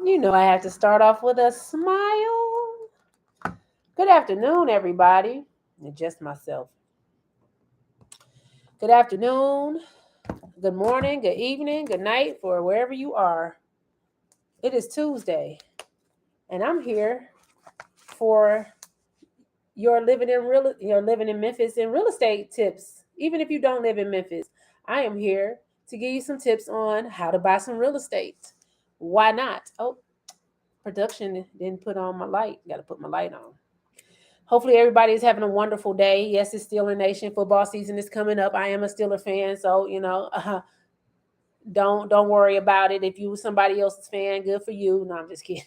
You know, I have to start off with a smile. Good afternoon, everybody. And just myself. Good afternoon, good morning, good evening, good night for wherever you are. It is Tuesday, and I'm here for your living in Memphis and real estate tips. Even if you don't live in Memphis, I am here to give you some tips on how to buy some real estate. Why not? Oh, production didn't put on my light. Got to put my light on. Hopefully everybody is having a wonderful day. Yes, it's Steeler Nation. Football season is coming up. I am a Steeler fan, so don't worry about it. If you somebody else's fan, good for you. No, I'm just kidding.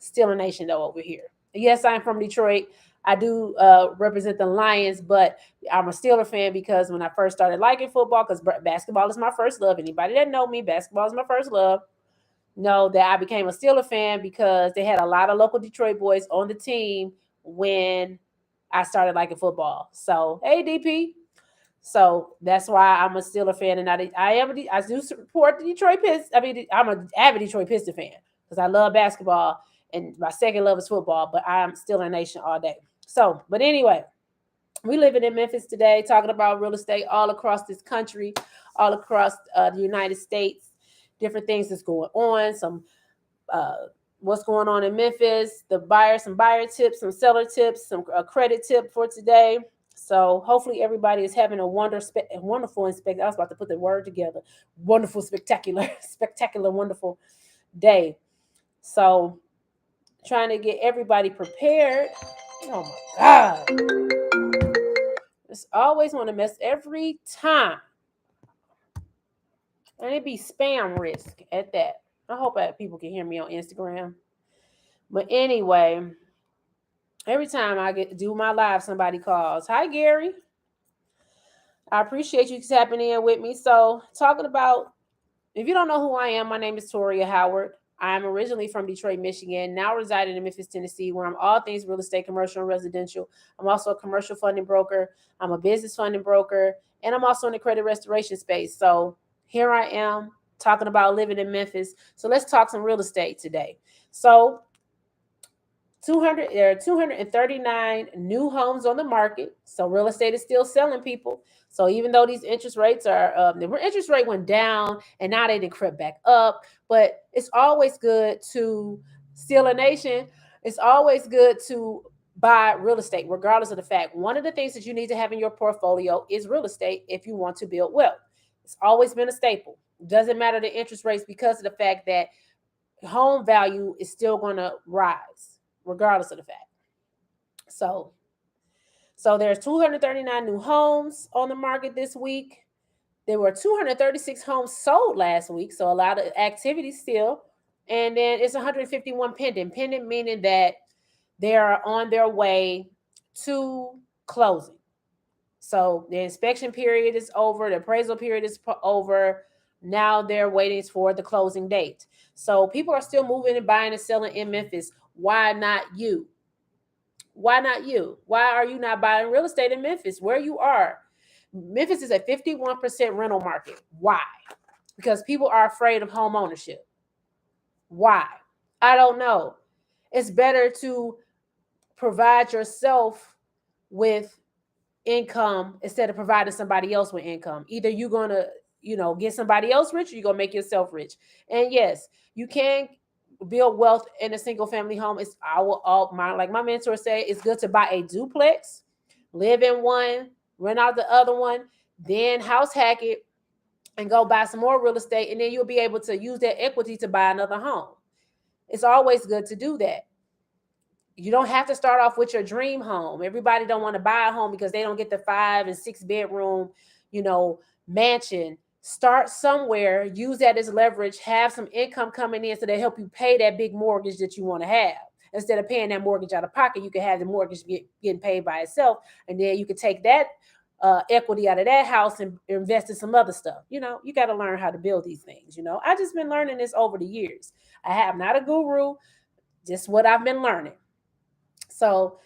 Steeler Nation though over here. Yes, I'm from Detroit. I do represent the Lions, but I'm a Steeler fan because when I first started liking football, because basketball is my first love. Anybody that know me, basketball is my first love. Know that I became a Steeler fan because they had a lot of local Detroit boys on the team when I started liking football. So, hey, DP. So that's why I'm a Steeler fan, and I do support the Detroit Pistons. I mean, I'm an avid Detroit Pistons fan because I love basketball, and my second love is football. But I'm Steeler Nation all day. So, but anyway, we living in Memphis today, talking about real estate all across this country, all across the United States, different things that's going on, uh, what's going on in Memphis, some buyer tips, some seller tips, some credit tip for today. So hopefully everybody is having a wonderful and I was about to put the word together. Wonderful, spectacular, spectacular, wonderful day. So trying to get everybody prepared. Oh my God. It's always want to mess every time. And it be spam risk at that. I hope that people can hear me on Instagram. But anyway, every time I do my live, somebody calls. Hi, Gary. I appreciate you tapping in with me. So, talking about, if you don't know who I am, my name is Toria Howard. I'm originally from Detroit, Michigan, now residing in Memphis, Tennessee, where I'm all things real estate, commercial, and residential. I'm also a commercial funding broker. I'm a business funding broker, and I'm also in the credit restoration space. So, here I am talking about living in Memphis. So, let's talk some real estate today. So, there are 239 new homes on the market. So real estate is still selling, people. So even though these interest rates the interest rate went down and now they didn't creep back up, but it's always good to steal a nation. It's always good to buy real estate, regardless of the fact. One of the things that you need to have in your portfolio is real estate if you want to build wealth. It's always been a staple. Doesn't matter the interest rates because of the fact that home value is still going to rise regardless of the fact. So, so there's 239 new homes on the market this week. There were 236 homes sold last week, so a lot of activity still. And then it's 151 pending. Pending meaning that they are on their way to closing. So the inspection period is over, the appraisal period is over. Now they're waiting for the closing date. So people are still moving and buying and selling in Memphis. Why not you? Why not you? Why are you not buying real estate in Memphis where you are? Memphis is a 51% rental market. Why? Because people are afraid of home ownership. Why? I don't know. It's better to provide yourself with income instead of providing somebody else with income. Either you're going to, get somebody else rich or you're going to make yourself rich. And yes, you can build wealth in a single family home. It's like my mentor said, it's good to buy a duplex, live in one, rent out the other one, then house hack it and go buy some more real estate, and then you'll be able to use that equity to buy another home. It's always good to do that. You don't have to start off with your dream home. Everybody don't want to buy a home because they don't get the 5 and 6 bedroom, mansion. Start somewhere, use that as leverage, have some income coming in so they help you pay that big mortgage that you want to have. Instead of paying that mortgage out of pocket, you can have the mortgage getting paid by itself, and then you can take that equity out of that house and invest in some other stuff. You got to learn how to build these things. I just been learning this over the years. I have not a guru, just what I've been learning. So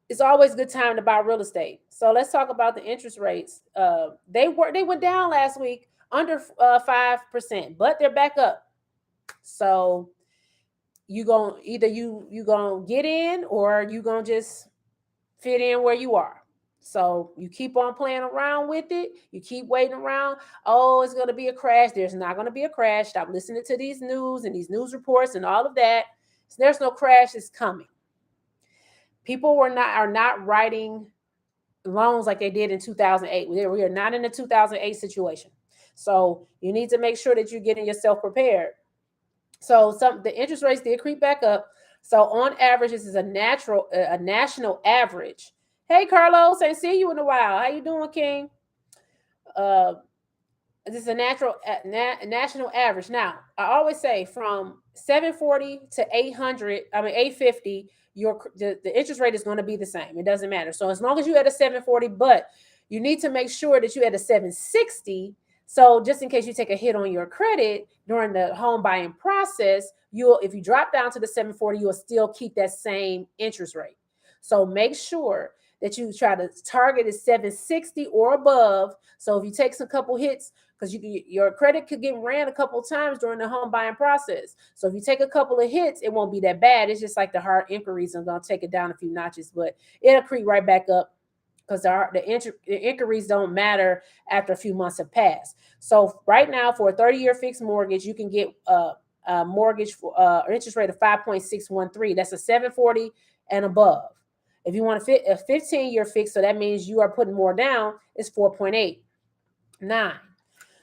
it's always a good time to buy real estate. So let's talk about the interest rates. They went down last week under 5%, but they're back up. So you going either you gonna get in or you gonna just fit in where you are. So you keep on playing around with it. You keep waiting around. Oh, it's going to be a crash. There's not going to be a crash. Stop listening to these news and these news reports and all of that. There's no crash. It's coming. People are not writing loans like they did in 2008. We are not in a 2008 situation. So you need to make sure that you're getting yourself prepared. So the interest rates did creep back up. So on average, this is a national average. Hey, Carlos, ain't seen you in a while. How you doing, King? Uh, this is a national average. Now, I always say from 740 to 800, 850, the interest rate is going to be the same. It doesn't matter. So as long as you at a 740, but you need to make sure that you at a 760. So just in case you take a hit on your credit during the home buying process, if you drop down to the 740, you'll still keep that same interest rate. So make sure that you try to target is 760 or above. So if you take some couple hits, because your credit could get ran a couple times during the home buying process. So if you take a couple of hits, it won't be that bad. It's just like the hard inquiries are going to take it down a few notches, but it'll creep right back up because the inquiries don't matter after a few months have passed. So right now, for a 30-year fixed mortgage, you can get a mortgage for interest rate of 5.613. That's a 740 and above. If you want a 15-year fix, so that means you are putting more down, it's 4.89.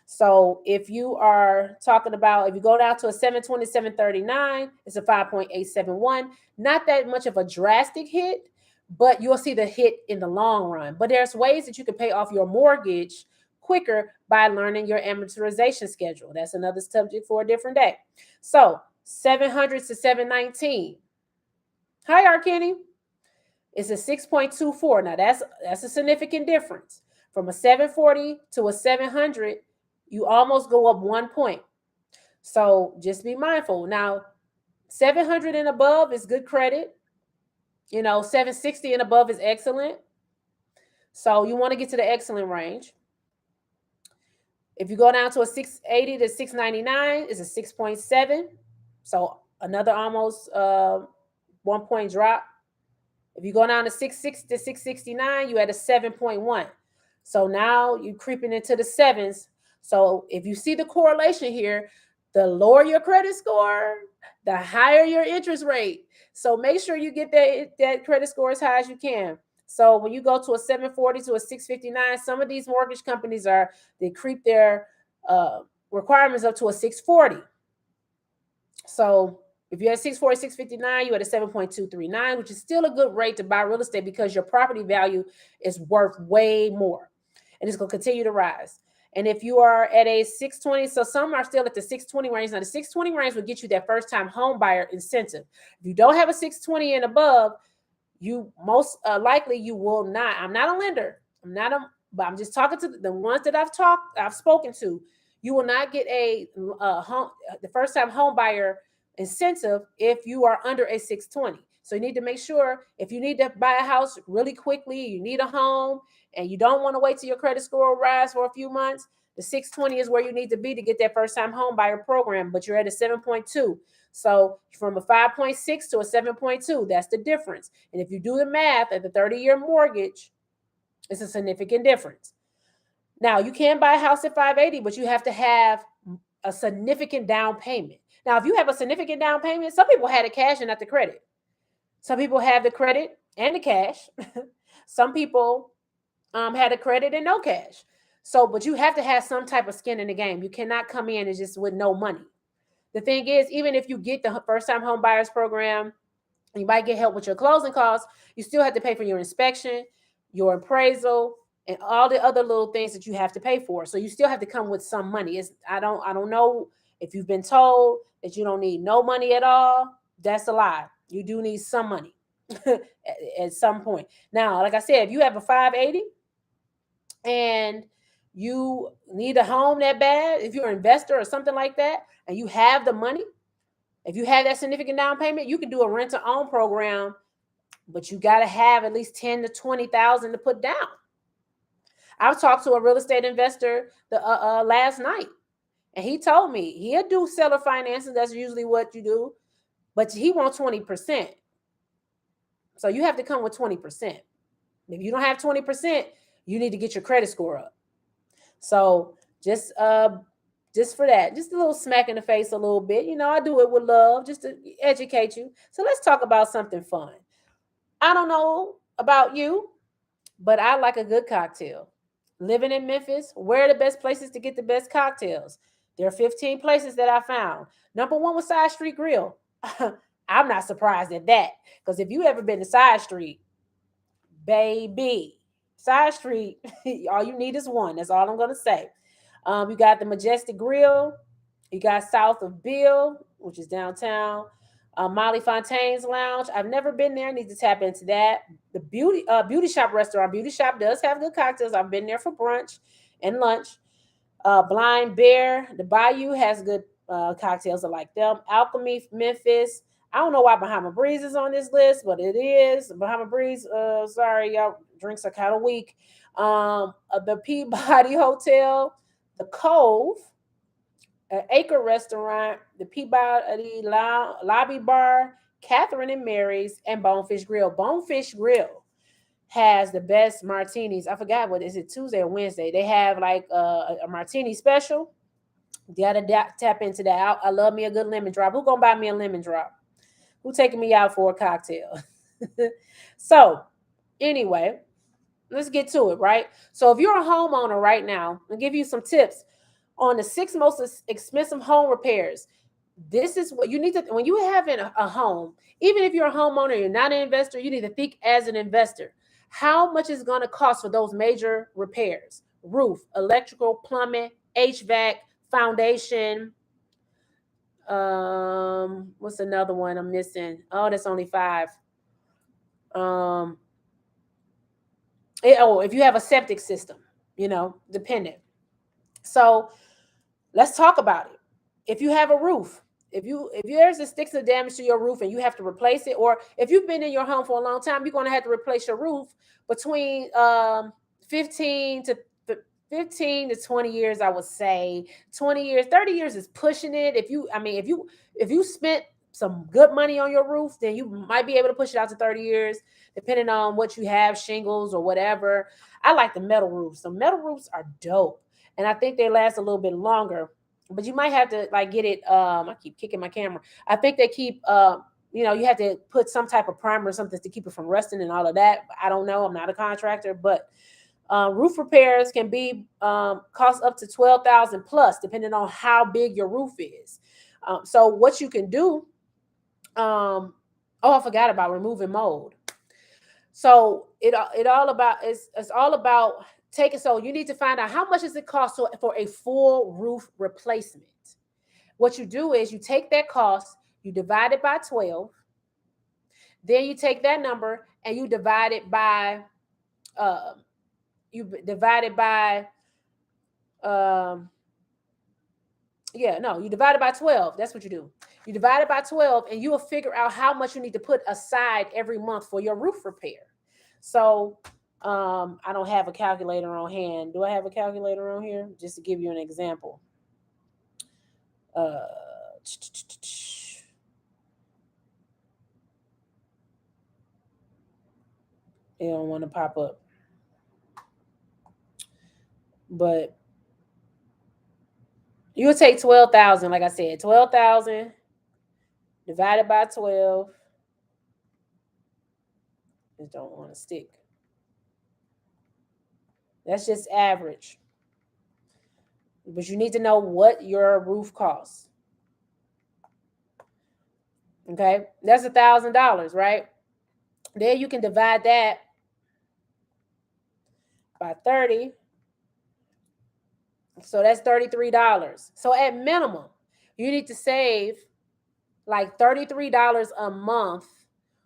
So if you are talking about, if you go down to a 720, 739, it's a 5.871. Not that much of a drastic hit, but you'll see the hit in the long run. But there's ways that you can pay off your mortgage quicker by learning your amortization schedule. That's another subject for a different day. So 700 to 719. Hi, Arkenny. It's a 6.24. Now that's a significant difference. From a 740 to a 700, you almost go up 1 point. So just be mindful. Now, 700 and above is good credit. 760 and above is excellent. So you want to get to the excellent range. If you go down to a 680 to 699, it's a 6.7. So another almost 1 point drop. If you go down to 660 to 669, you at a 7.1. So now you're creeping into the sevens. So if you see the correlation here, the lower your credit score, the higher your interest rate. So make sure you get that credit score as high as you can. So when you go to a 740 to a 659, some of these mortgage companies they creep their requirements up to a 640. So if you're at 640, 659, you're at a 7.239, which is still a good rate to buy real estate because your property value is worth way more. And it's going to continue to rise. And if you are at a 620, so some are still at the 620 range. Now, the 620 range will get you that first-time home buyer incentive. If you don't have a 620 and above, you most likely you will not. I'm not a lender. But I'm just talking to the ones that I've spoken to. You will not get the first-time home buyer incentive if you are under a 620. So you need to make sure if you need to buy a house really quickly, you need a home, and you don't want to wait till your credit score rise for a few months, the 620 is where you need to be to get that first-time home buyer program, but you're at a 7.2. So from a 5.6 to a 7.2, that's the difference. And if you do the math at the 30-year mortgage, it's a significant difference. Now, you can buy a house at 580, but you have to have a significant down payment. Now, if you have a significant down payment, some people had the cash and not the credit. Some people have the credit and the cash. Some people had the credit and no cash. So, but you have to have some type of skin in the game. You cannot come in and just with no money. The thing is, even if you get the first-time home buyers program, you might get help with your closing costs, you still have to pay for your inspection, your appraisal, and all the other little things that you have to pay for. So you still have to come with some money. I don't know if you've been told that you don't need no money at all. That's a lie. You do need some money at some point. Now, like I said, if you have a 580 and you need a home that bad, if you're an investor or something like that, and you have the money, if you have that significant down payment, you can do a rent-to-own program, but you got to have at least 10 to 20,000 to put down. I talked to a real estate investor last night, And he told me he'll do seller financing. That's usually what you do. But he wants 20%. So you have to come with 20%. If you don't have 20%, you need to get your credit score up. So just for that, just a little smack in the face a little bit. I do it with love just to educate you. So let's talk about something fun. I don't know about you, but I like a good cocktail. Living in Memphis, where are the best places to get the best cocktails? There are 15 places that I found. Number one was Side Street Grill. I'm not surprised at that, because if you ever been to Side Street, baby, Side Street, all you need is one. That's all I'm going to say. You got the Majestic Grill. You got south of Bill, which is downtown. Molly Fontaine's Lounge. I've never been there. Need to tap into that. The Beauty Shop restaurant. Beauty Shop does have good cocktails. I've been there for brunch and lunch. Blind Bear. The Bayou has good cocktails. I like them. Alchemy Memphis. I don't know why Bahama Breeze is on this list, but it is. Bahama Breeze, sorry, y'all, drinks are kind of weak. The Peabody Hotel, the Cove, Acre Restaurant, the Peabody Lobby Bar, Catherine and Mary's, and Bonefish Grill. Bonefish Grill has the best martinis. I forgot what is it, Tuesday or Wednesday. They have like a martini special. You gotta tap into that. I love me a good lemon drop. Who gonna buy me a lemon drop? Who taking me out for a cocktail? So anyway, let's get to it, right? So if you're a homeowner right now, I'll give you some tips on the 6 most expensive home repairs. This is what you need to, when you have a home, even if you're a homeowner, you're not an investor, you need to think as an investor. How much is going to cost for those major repairs? Roof, electrical, plumbing, HVAC, foundation. What's another one I'm missing? Oh, that's only 5. If you have a septic system, dependent. So let's talk about it. If you have a roof, if there's a sticks of damage to your roof and you have to replace it, or if you've been in your home for a long time, you're going to have to replace your roof between 15 to 20 years, I would say. 20 years, 30 years is pushing it. If you spent some good money on your roof, then you might be able to push it out to 30 years, depending on what you have, shingles or whatever. I like the metal roofs. The metal roofs are dope, and I think they last a little bit longer. But you might have to get it. I keep kicking my camera. I think they keep. You have to put some type of primer or something to keep it from rusting and all of that. I don't know. I'm not a contractor, but roof repairs can be cost up to $12,000 plus, depending on how big your roof is. So what you can do. I forgot about removing mold. So it's all about taking. So you need to find out how much does it cost for a full roof replacement. What you do is you take that cost, you divide it by 12. Then you take that number and you divide it by you divide it by you divide it by 12. That's what you do. You divide it by 12 and you will figure out how much you need to put aside every month for your roof repair. So I don't have a calculator on hand. Do I have a calculator on here? Just to give you an example. It don't want to pop up. But you'll take 12,000, like I said, 12,000 divided by 12. Just don't want to stick. That's just average. But you need to know what your roof costs. Okay, that's $1,000, right? Then you can divide that by 30. So that's $33. So at minimum, you need to save like $33 a month,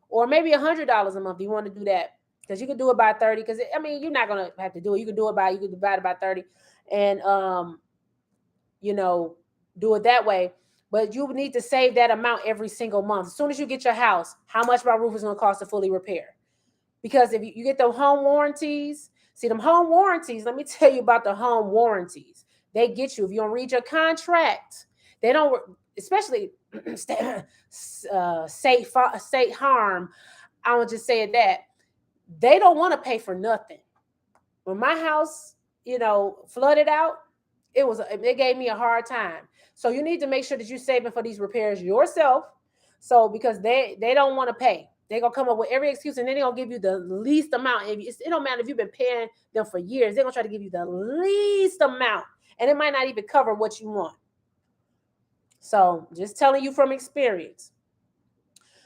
or maybe $100 a month if you want to do that. Because you can do it by 30. Because you're not gonna have to do it. You can divide it by 30, and do it that way. But you need to save that amount every single month. As soon as you get your house, how much my roof is going to cost to fully repair? Because if you get the home warranties, let me tell you about the home warranties. They get you. If you don't read your contract, they don't, especially state harm. I would just say that they don't want to pay for nothing. When my house, flooded out, it gave me a hard time. So you need to make sure that you're saving for these repairs yourself. So because they don't want to pay. They're gonna come up with every excuse, and then they're gonna give you the least amount. It don't matter if you've been paying them for years, they're gonna try to give you the least amount. And it might not even cover what you want. So just telling you from experience.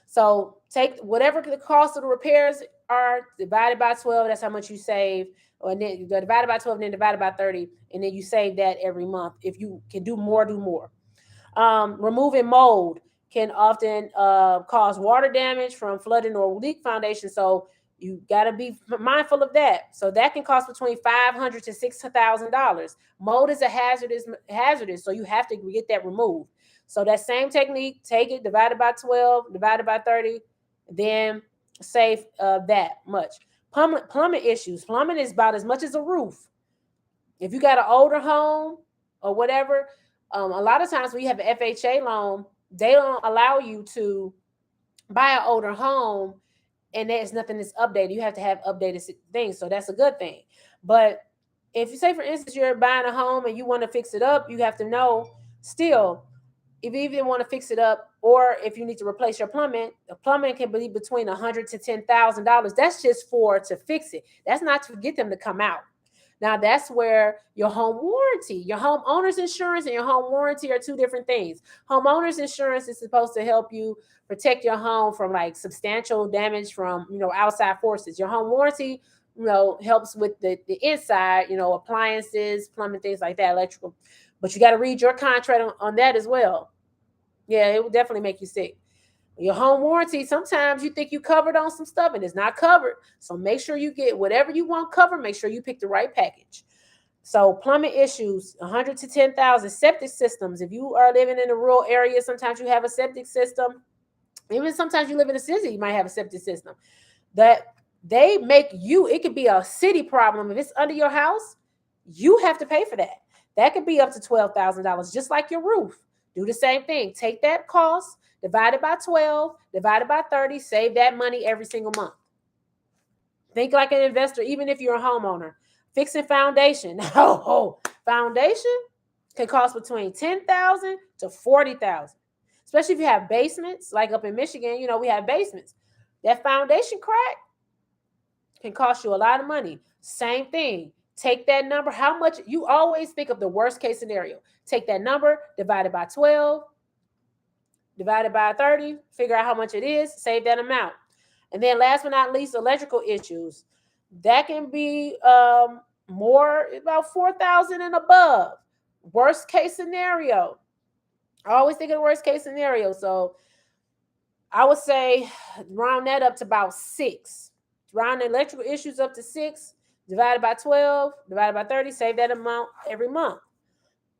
So take whatever the cost of the repairs are, divided by 12. That's how much you save. And then you divide by 12 and then divide by 30. And then you save that every month. If you can do more, do more. Removing mold can often cause water damage from flooding or leak foundation. So you got to be mindful of that. So that can cost between $500 to $6,000. Mold is a hazardous, so you have to get that removed. So that same technique, take it, divided by 12, divided by 30, then save that much. Plumbing issues. Plumbing is about as much as a roof. If you got an older home or whatever, a lot of times when you have an FHA loan, they don't allow you to buy an older home and there's nothing that's updated. You have to have updated things. So that's a good thing. But if you say, for instance, you're buying a home and you want to fix it up, you have to know still, if you even want to fix it up, or if you need to replace your plumbing, the plumbing can be between $100 to $10,000. That's just to fix it. That's not to get them to come out. Now that's where your home warranty, your homeowner's insurance and your home warranty are two different things. Homeowner's insurance is supposed to help you protect your home from like substantial damage from, outside forces. Your home warranty, helps with the inside, appliances, plumbing, things like that, electrical. But you got to read your contract on that as well. Yeah, it will definitely make you sick. Your home warranty, sometimes you think you covered on some stuff and it's not covered. So make sure you get whatever you want covered. Make sure you pick the right package. So plumbing issues, 100 to 10,000. Septic systems. If you are living in a rural area, sometimes you have a septic system. Even sometimes you live in a city, you might have a septic system. That they make you, it could be a city problem. If it's under your house, you have to pay for that. That could be up to $12,000, just like your roof. Do the same thing. Take that cost, divide it by 12, divided by 30, save that money every single month. Think like an investor, even if you're a homeowner. Fixing foundation. Foundation can cost between $10,000 to $40,000. Especially if you have basements, like up in Michigan, we have basements. That foundation crack can cost you a lot of money. Same thing. Take that number. How much? You always think of the worst case scenario. Take that number, divided by 12, divided by 30, figure out how much it is, save that amount. And then last but not least, electrical issues. That can be more, about $4,000 and above. Worst case scenario. I always think of the worst case scenario. So I would say round that up to about 6. Round the electrical issues up to 6, divided by 12, divided by 30, save that amount every month.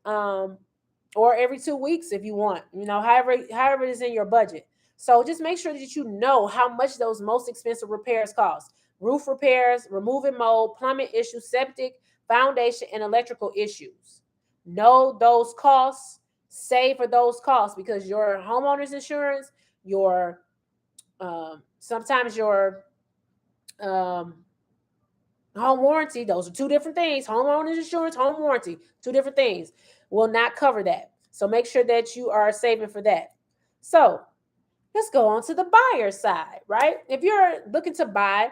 Or every 2 weeks if you want, however it is in your budget. So just make sure that you know how much those most expensive repairs cost. Roof repairs, removing mold, plumbing issues, septic, foundation, and electrical issues. Know those costs, save for those costs, because your homeowner's insurance, your sometimes your home warranty, those are two different things. Homeowner's insurance, home warranty, two different things, will not cover that. So make sure that you are saving for that. So let's go on to the buyer side, right? If you're looking to buy,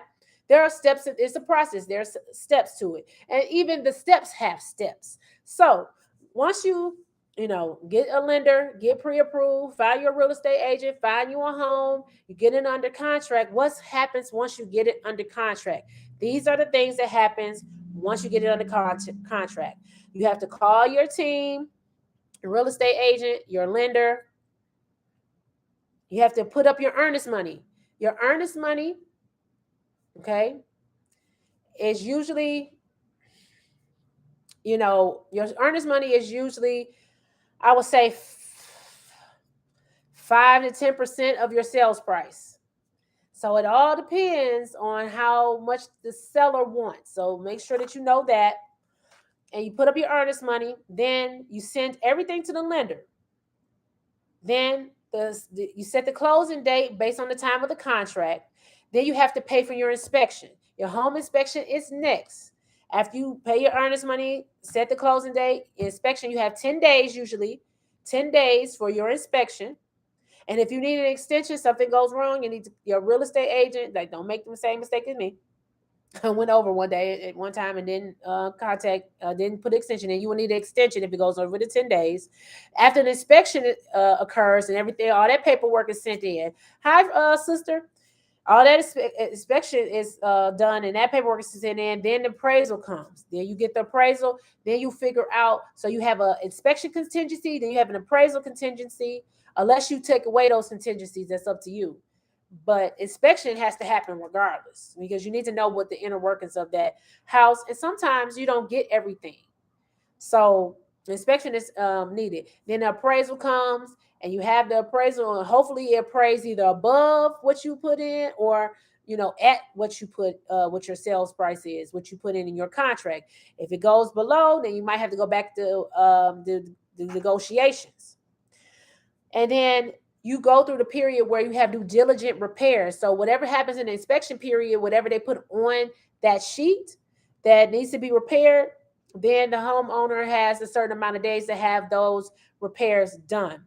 there are steps. It's a process. There's steps to it. And even the steps have steps. So once you get a lender, get pre-approved, find your real estate agent, find you a home, you get it under contract. What happens once you get it under contract? These are the things that happens once you get it under contract. You have to call your team, your real estate agent, your lender. You have to put up your earnest money. Your earnest money, okay, is usually, your earnest money is usually, I would say, 5 to 10% of your sales price. So it all depends on how much the seller wants. So make sure that you know that. and you put up your earnest money. Then you send everything to the lender. Then you set the closing date based on the time of the contract. Then you have to pay for your inspection. Your home inspection is next. After you pay your earnest money, set the closing date, inspection, you have 10 days usually, 10 days for your inspection. And if you need an extension, something goes wrong, you need your real estate agent, like, don't make the same mistake as me. I went over one day at one time and didn't put extension in. You will need an extension if it goes over the 10 days. After the inspection occurs and everything, all that paperwork is sent in. Hi, sister. All that inspection is done and that paperwork is sent in. Then the appraisal comes. Then you get the appraisal. Then you figure out. So you have an inspection contingency. Then you have an appraisal contingency. Unless you take away those contingencies, that's up to you. But inspection has to happen regardless, because you need to know what the inner workings of that house. And sometimes you don't get everything. So the inspection is needed. Then the appraisal comes and you have the appraisal, and hopefully it appraise either above what you put in or at what you put, what your sales price is, what you put in your contract. If it goes below, then you might have to go back to the negotiations. And then you go through the period where you have due diligent repairs. So whatever happens in the inspection period, whatever they put on that sheet that needs to be repaired, then the homeowner has a certain amount of days to have those repairs done.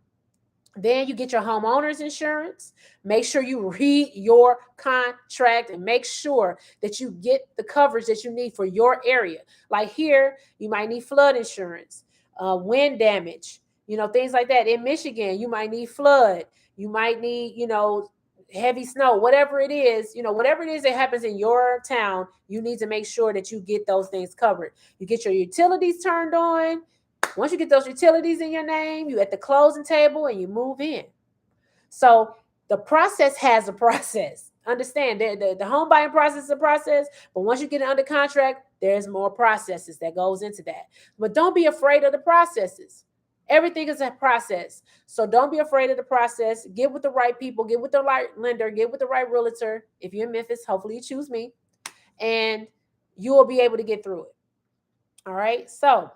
Then you get your homeowner's insurance. Make sure you read your contract and make sure that you get the coverage that you need for your area. Like here, you might need flood insurance, wind damage, things like that. In Michigan, you might need flood. You might need, heavy snow, whatever it is, whatever it is that happens in your town, you need to make sure that you get those things covered. You get your utilities turned on. Once you get those utilities in your name, you at the closing table and you move in. So the process has a process. Understand, the home buying process is a process, but once you get it under contract, there's more processes that goes into that. But don't be afraid of the processes. Everything is a process. So don't be afraid of the process. Get with the right people, get with the right lender, get with the right realtor. If you're in Memphis, hopefully you choose me, and you will be able to get through it. All right. So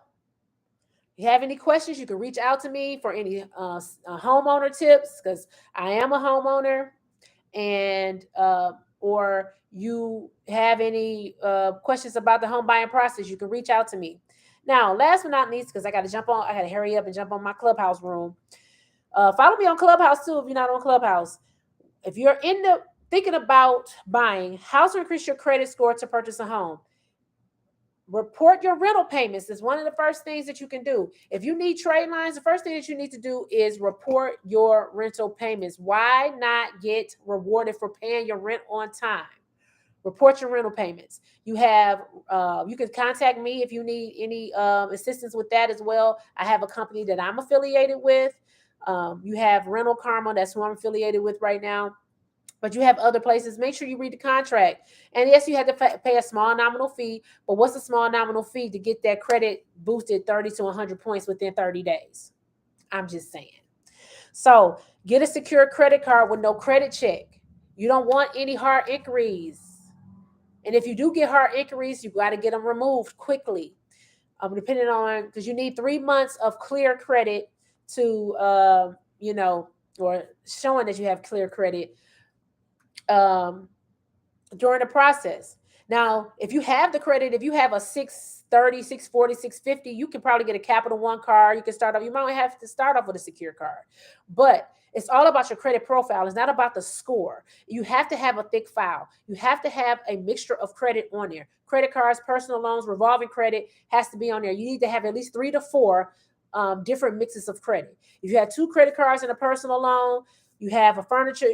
if you have any questions, you can reach out to me for any homeowner tips, because I am a homeowner, and or you have any questions about the home buying process, you can reach out to me. Now, last but not least, because I got to hurry up and jump on my Clubhouse room. Follow me on Clubhouse too if you're not on Clubhouse. If you're thinking about buying, how to increase your credit score to purchase a home, report your rental payments is one of the first things that you can do. If you need trade lines, the first thing that you need to do is report your rental payments. Why not get rewarded for paying your rent on time? Report your rental payments. You can contact me if you need any assistance with that as well. I have a company that I'm affiliated with. You have Rental Karma, that's who I'm affiliated with right now. But you have other places. Make sure you read the contract. And yes, you have to pay a small nominal fee. But what's a small nominal fee to get that credit boosted 30 to 100 points within 30 days? I'm just saying. So get a secure credit card with no credit check. You don't want any hard inquiries. And if you do get hard inquiries, you got to get them removed quickly. Depending on, because you need 3 months of clear credit to, or showing that you have clear credit during the process. Now, if you have the credit, if you have a 630, 640, 650, you can probably get a Capital One card. You can start off, you might have to start off with a secure card. But it's all about your credit profile. It's not about the score. You have to have a thick file. You have to have a mixture of credit on there. Credit cards, personal loans, revolving credit has to be on there. You need to have at least 3 to 4 different mixes of credit. If you have 2 credit cards and a personal loan, you have a furniture,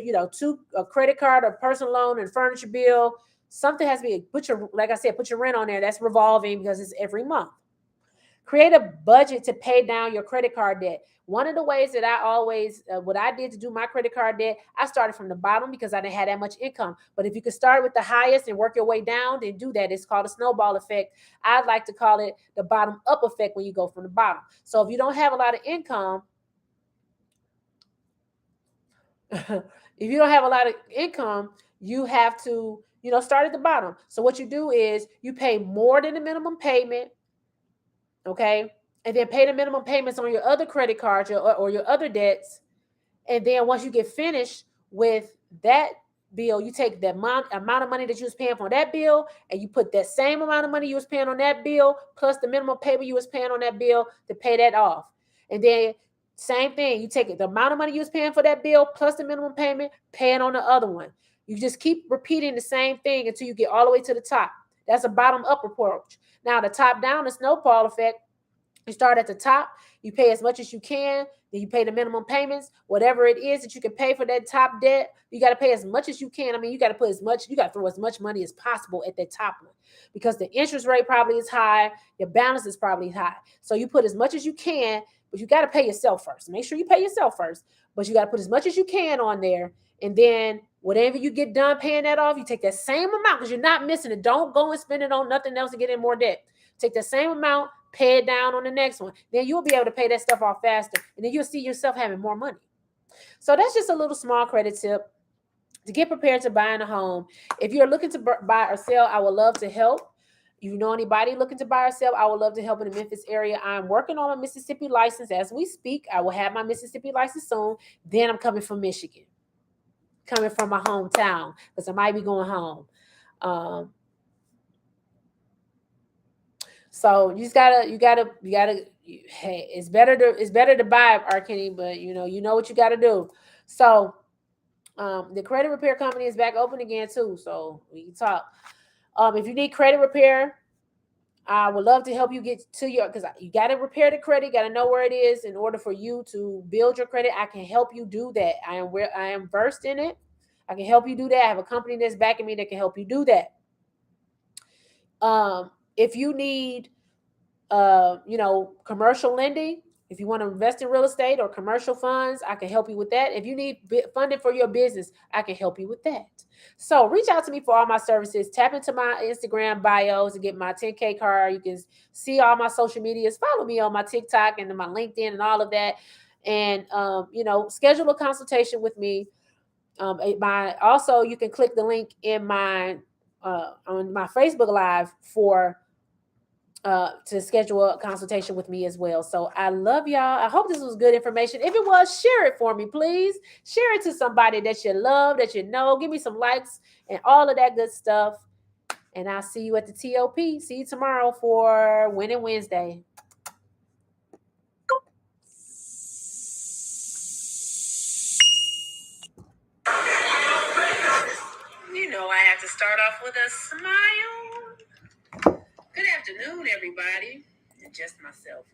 a credit card, a personal loan, and furniture bill. Something has to be, put your rent on there. That's revolving because it's every month. Create a budget to pay down your credit card debt. One of the ways that I always, what I did to do my credit card debt, I started from the bottom because I didn't have that much income. But if you could start with the highest and work your way down, then do that. It's called a snowball effect. I'd like to call it the bottom up effect when you go from the bottom. So if you don't have a lot of income, you have to, start at the bottom. So what you do is you pay more than the minimum payment Okay. And then pay the minimum payments on your other credit cards or your other debts. And then once you get finished with that bill, you take the amount of money that you was paying for that bill, and you put that same amount of money you was paying on that bill plus the minimum payment you was paying on that bill to pay that off. And then same thing, you take the amount of money you was paying for that bill plus the minimum payment, pay it on the other one. You just keep repeating the same thing until you get all the way to the top. That's a bottom up approach. Now the top down, the snowball effect. You start at the top, you pay as much as you can, then you pay the minimum payments, whatever it is that you can pay for that top debt, you got to pay as much as you can. I mean, you got to put as much, you got to throw as much money as possible at that top one because the interest rate probably is high, your balance is probably high. So you put as much as you can, but you got to pay yourself first. Make sure you pay yourself first, but you got to put as much as you can on there. And then whatever you get done paying that off, you take that same amount because you're not missing it. Don't go and spend it on nothing else to get in more debt. Take the same amount, pay it down on the next one. Then you'll be able to pay that stuff off faster. And then you'll see yourself having more money. So that's just a little small credit tip to get prepared to buying a home. If you're looking to buy or sell, I would love to help. If you know anybody looking to buy or sell, I would love to help in the Memphis area. I'm working on my Mississippi license as we speak. I will have my Mississippi license soon. Then I'm coming from Michigan, coming from my hometown because I might be going home. So you gotta. Hey, it's better to buy Kenny, but you know what you gotta do. So, the credit repair company is back open again too, so we can talk. If you need credit repair, I would love to help you get to because you gotta repair the credit, gotta know where it is in order for you to build your credit. I can help you do that. I am versed in it. I can help you do that. I have a company that's backing me that can help you do that. If you need commercial lending, if you want to invest in real estate or commercial funds, I can help you with that. If you need funding for your business, I can help you with that. So reach out to me for all my services. Tap into my Instagram bios and get my 10K card. You can see all my social medias. Follow me on my TikTok and my LinkedIn and all of that. And, schedule a consultation with me. Also, you can click the link in my on my Facebook Live for to schedule a consultation with me as well. So I love y'all. I hope this was good information. If it was, share it for me, please. Share it to somebody that you love, that you know. Give me some likes and all of that good stuff. And I'll see you at the TOP. See you tomorrow for Winning Wednesday. You know I have to start off with a smile. Good afternoon, everybody. And just myself.